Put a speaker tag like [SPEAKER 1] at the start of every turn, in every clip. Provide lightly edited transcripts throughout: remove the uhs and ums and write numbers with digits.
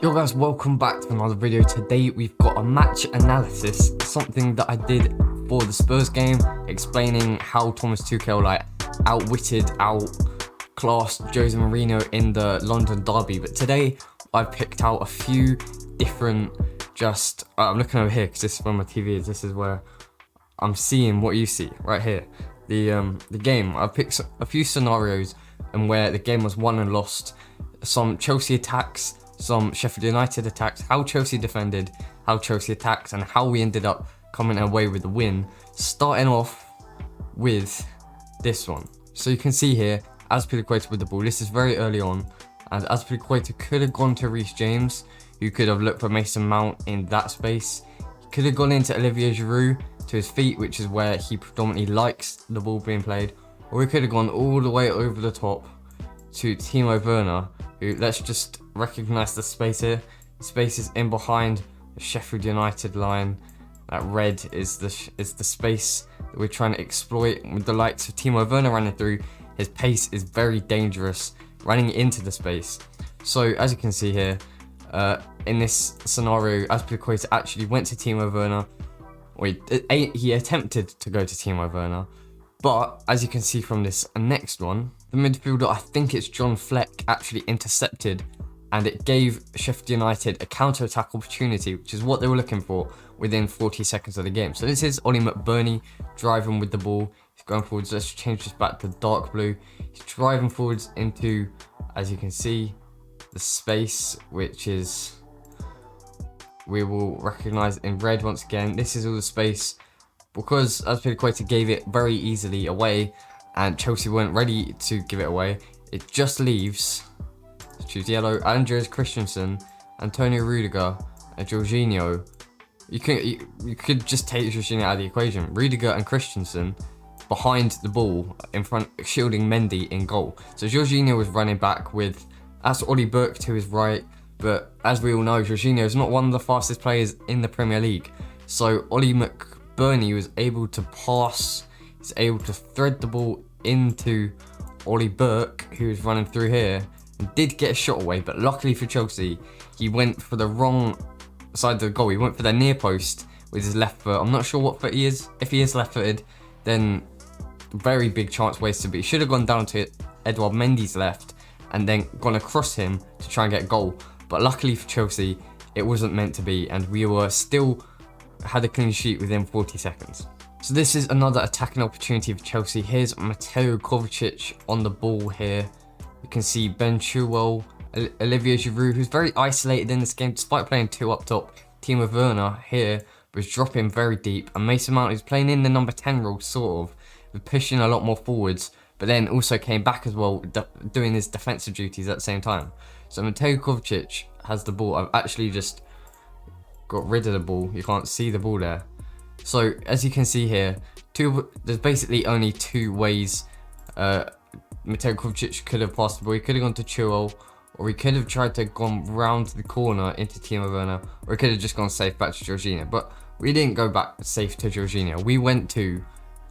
[SPEAKER 1] Yo guys, welcome back to another video. Today we've got a match analysis, something that I did for the Spurs game, explaining how Thomas Tuchel outwitted, outclassed Jose Mourinho in the London derby. But today I've picked out a few different, I'm looking over here because this is where my TV is. This is where I'm seeing what you see right here. The game. I've picked a few scenarios and where the game was won and lost, some Chelsea attacks, some Sheffield United attacks, how Chelsea defended, how Chelsea attacked, and how we ended up coming away with the win. Starting off with this one. So you can see here, Azpilicueta with the ball. This is very early on, and Azpilicueta could have gone to Reece James, who could have looked for Mason Mount in that space. He could have gone into Olivier Giroud to his feet, which is where he predominantly likes the ball being played. Or he could have gone all the way over the top to Timo Werner, who, let's just recognise the space here. The space is in behind the Sheffield United line. That red is the space that we're trying to exploit with the likes of Timo Werner running through. His pace is very dangerous, running into the space. So as you can see here, in this scenario, Azpilicueta actually went to Timo Werner. Or he attempted to go to Timo Werner. But as you can see from this next one, the midfielder, I think it's John Fleck, actually intercepted, and it gave Sheffield United a counter-attack opportunity, which is what they were looking for within 40 seconds of the game. So this is Ollie McBurney driving with the ball. He's going forwards. Let's change this back to dark blue. He's driving forwards into, as you can see, the space, which is, we will recognise in red once again. This is all the space. Because Azpilicueta gave it very easily away and Chelsea weren't ready to give it away, it just leaves, let's choose yellow, Andreas Christensen, Antonio Rudiger, and Jorginho. You could just take Jorginho out of the equation. Rudiger and Christensen behind the ball, in front, shielding Mendy in goal. So Jorginho was running back with, that's Ollie Burke to his right, but as we all know, Jorginho is not one of the fastest players in the Premier League. So Ollie McBurney was able to pass, he's able to thread the ball into Ollie Burke, who was running through here, and did get a shot away, but luckily for Chelsea, he went for the wrong side of the goal. He went for the near post with his left foot. I'm not sure what foot he is. If he is left-footed, then very big chance wasted, but he should have gone down to Edouard Mendy's left and then gone across him to try and get a goal. But luckily for Chelsea, it wasn't meant to be, and we were still had a clean sheet within 40 seconds. So this is another attacking opportunity for Chelsea. Here's Mateo Kovacic on the ball here. You can see Ben Chilwell, Olivier Giroud, who's very isolated in this game despite playing two up top. Timo Werner here was dropping very deep, and Mason Mount is playing in the number 10 role, sort of, with pushing a lot more forwards, but then also came back as well, doing his defensive duties at the same time. So Mateo Kovacic has the ball. I've actually just got rid of the ball. You can't see the ball there. So as you can see here, there's basically only two ways Mateo Kovacic could have passed the ball. He could have gone to Chilwell, or he could have tried to gone round the corner into Timo Werner, or he could have just gone safe back to Jorginho. But we didn't go back safe to Jorginho. We went to,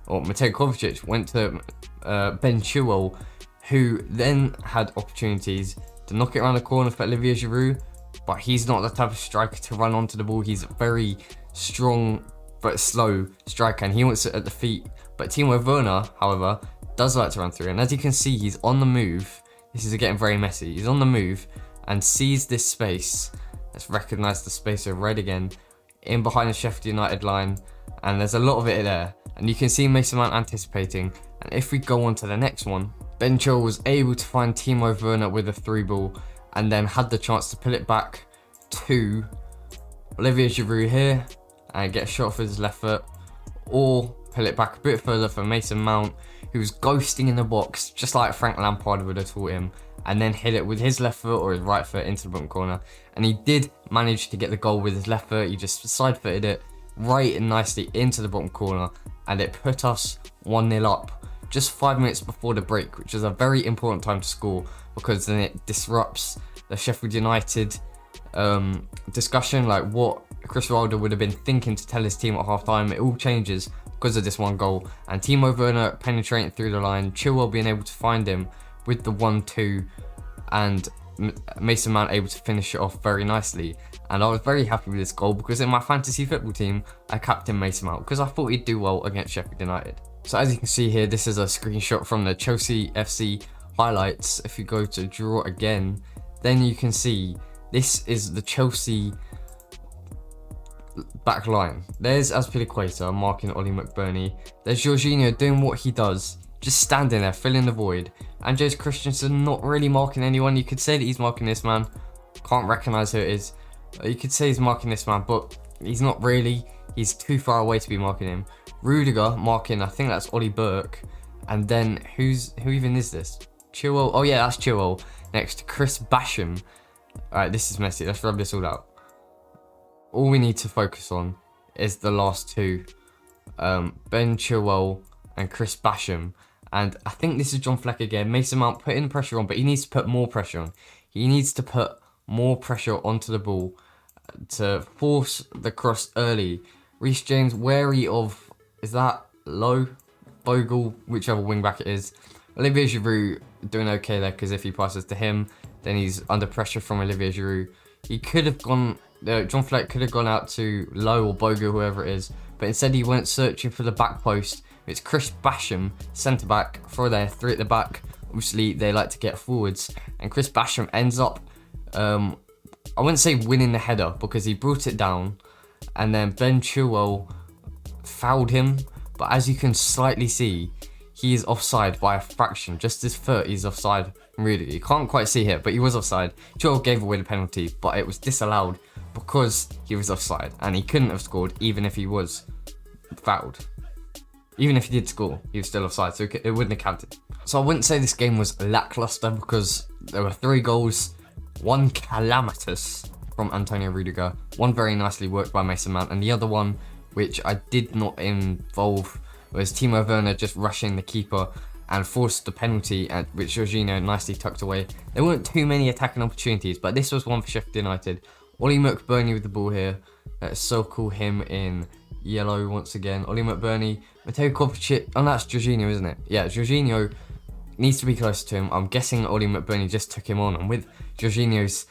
[SPEAKER 1] or Mateo Kovacic went to Ben Chilwell, who then had opportunities to knock it around the corner for Olivier Giroud, but he's not the type of striker to run onto the ball. He's a very strong but slow striker, and he wants it at the feet. But Timo Werner, however, does like to run through, and as you can see, he's on the move. This is getting very messy. He's on the move and sees this space. Let's recognise the space of red again, in behind the Sheffield United line, and there's a lot of it there. And you can see Mason Mount anticipating. And if we go on to the next one, Ben Chilwell was able to find Timo Werner with a through ball, and then had the chance to pull it back to Olivier Giroud here and get a shot for his left foot, or pull it back a bit further for Mason Mount, who was ghosting in the box just like Frank Lampard would have taught him, and then hit it with his left foot or his right foot into the bottom corner. And he did manage to get the goal with his left foot. He just side footed it right and nicely into the bottom corner, and it put us 1-0 up just 5 minutes before the break, which is a very important time to score, because then it disrupts the Sheffield United discussion, like what Chris Wilder would have been thinking to tell his team at half time. It all changes because of this one goal, and Timo Werner penetrating through the line, Chilwell being able to find him with the 1-2, and Mason Mount able to finish it off very nicely. And I was very happy with this goal because in my fantasy football team, I captained Mason Mount because I thought he'd do well against Sheffield United. So as you can see here, this is a screenshot from the Chelsea FC highlights. If you go to draw again, then you can see this is the Chelsea back line. There's Azpilicueta marking Ollie McBurney. There's Jorginho doing what he does, just standing there, filling the void. And James Christensen not really marking anyone. You could say that he's marking this man. Can't recognise who it is. You could say he's marking this man, but he's not really. He's too far away to be marking him. Rudiger marking, I think that's Ollie Burke. And then who even is this? Chilwell. Oh yeah, that's Chilwell. Next to Chris Basham. Alright, this is messy. Let's rub this all out. All we need to focus on is the last two. Ben Chilwell and Chris Basham. And I think this is John Fleck again. Mason Mount putting pressure on, but he needs to put more pressure on. He needs to put more pressure onto the ball to force the cross early. Reece James wary of, is that Lowe? Bogle, whichever wing back it is. Olivier Giroud doing okay there because if he passes to him, then he's under pressure from Olivier Giroud. He could have gone, John Fleck could have gone out to Lowe or Bogle, whoever it is, but instead he went searching for the back post. It's Chris Basham, centre back, for their three at the back. Obviously, they like to get forwards, and Chris Basham ends up, I wouldn't say winning the header because he brought it down, and then Ben Chilwell fouled him. But as you can slightly see, he is offside by a fraction. Just his foot, he's offside. Really, you can't quite see here, but he was offside. Chilwell gave away the penalty, but it was disallowed because he was offside, and he couldn't have scored even if he was fouled. Even if he did score, he was still offside, so it wouldn't have counted. So I wouldn't say this game was lackluster because there were 3 goals, 1 calamitous from Antonio Rudiger, 1 very nicely worked by Mason Mount, and the other one, which I did not involve, was Timo Werner just rushing the keeper and forced the penalty, and which Jorginho nicely tucked away. There weren't too many attacking opportunities, but this was one for Sheffield United. Ollie McBurney with the ball here. Let's so call him in yellow once again. Ollie McBurney, Mateo Kovacic. Oh, that's Jorginho, isn't it? Yeah, Jorginho needs to be closer to him. I'm guessing Ollie McBurney just took him on, and with Jorginho's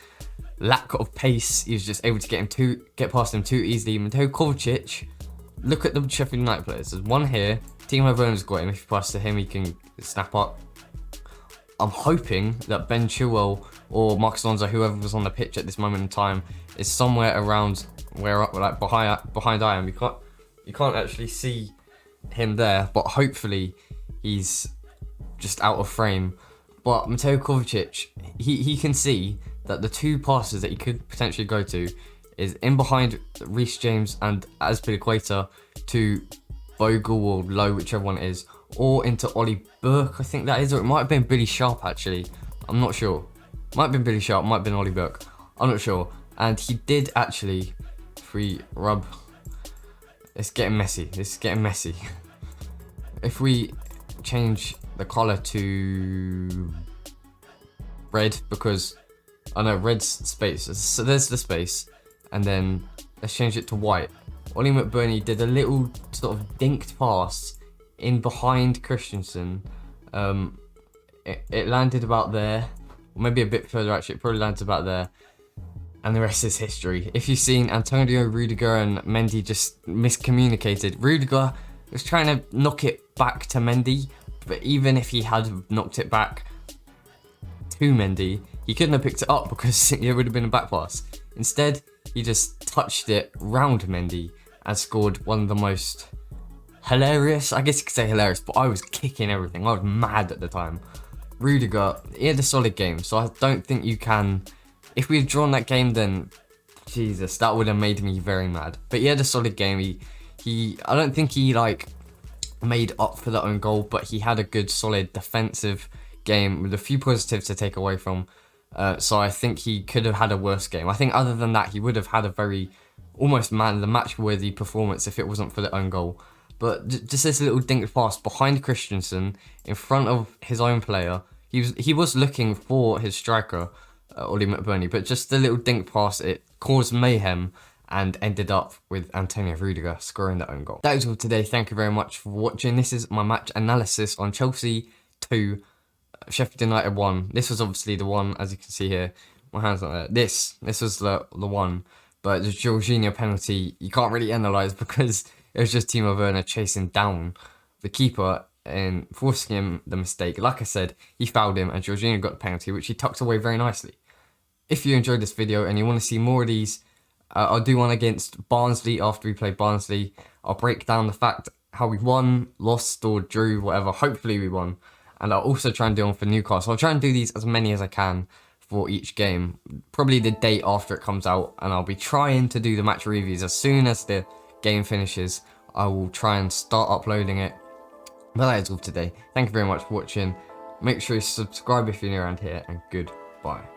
[SPEAKER 1] lack of pace, he was just able to get past him too easily. Mateo Kovacic, look at the Sheffield United players. There's one here. Timo Werner's got him. If you pass to him, he can snap up. I'm hoping that Ben Chilwell or Marcus Alonso, whoever was on the pitch at this moment in time, is somewhere around where, like behind I am. You can't actually see him there, but hopefully he's just out of frame. But Mateo Kovacic, he can see that the 2 passes that he could potentially go to is in behind Reece James and Azpilicueta to Bogle or Lowe, whichever one it is, or into Ollie Burke, I think that is, or it might have been Billy Sharp actually. I'm not sure. Might have been Billy Sharp, might have been Ollie Burke. I'm not sure. And he did actually, if we rub, it's getting messy. This is getting messy. If we change the colour to red, because I know red's space. So there's the space, and then let's change it to white. Ollie McBurney did a little sort of dinked pass in behind Christensen. It landed about there, or maybe a bit further actually. It probably landed about there, and the rest is history. If you've seen, Antonio Rudiger and Mendy just miscommunicated. Rudiger was trying to knock it back to Mendy, but even if he had knocked it back to Mendy, he couldn't have picked it up because it would have been a back pass. Instead, he just touched it round Mendy and scored one of the most hilarious, I guess you could say hilarious, but I was kicking everything. I was mad at the time. Rudiger, he had a solid game, so I don't think you can... If we had drawn that game, then Jesus, that would have made me very mad. But he had a solid game. I don't think he made up for the own goal, but he had a good, solid defensive game with a few positives to take away from. So I think he could have had a worse game. I think other than that, he would have had a very almost man of the match worthy performance if it wasn't for the own goal. But just this little dink pass behind Christensen in front of his own player. He was looking for his striker, Ollie McBurney, but just the little dink pass, it caused mayhem and ended up with Antonio Rudiger scoring the own goal. That is all today. Thank you very much for watching. This is my match analysis on Chelsea 2, Sheffield United won. This was obviously the one, as you can see here. My hand's not there. This was the one. But the Jorginho penalty, you can't really analyse because it was just Timo Werner chasing down the keeper and forcing him the mistake. Like I said, he fouled him and Jorginho got the penalty, which he tucked away very nicely. If you enjoyed this video and you want to see more of these, I'll do one against Barnsley after we play Barnsley. I'll break down the fact how we won, lost or drew, whatever. Hopefully we won. And I'll also try and do one for Newcastle. I'll try and do these as many as I can for each game. Probably the day after it comes out. And I'll be trying to do the match reviews as soon as the game finishes. I will try and start uploading it. But that is all today. Thank you very much for watching. Make sure you subscribe if you're new around here. And goodbye.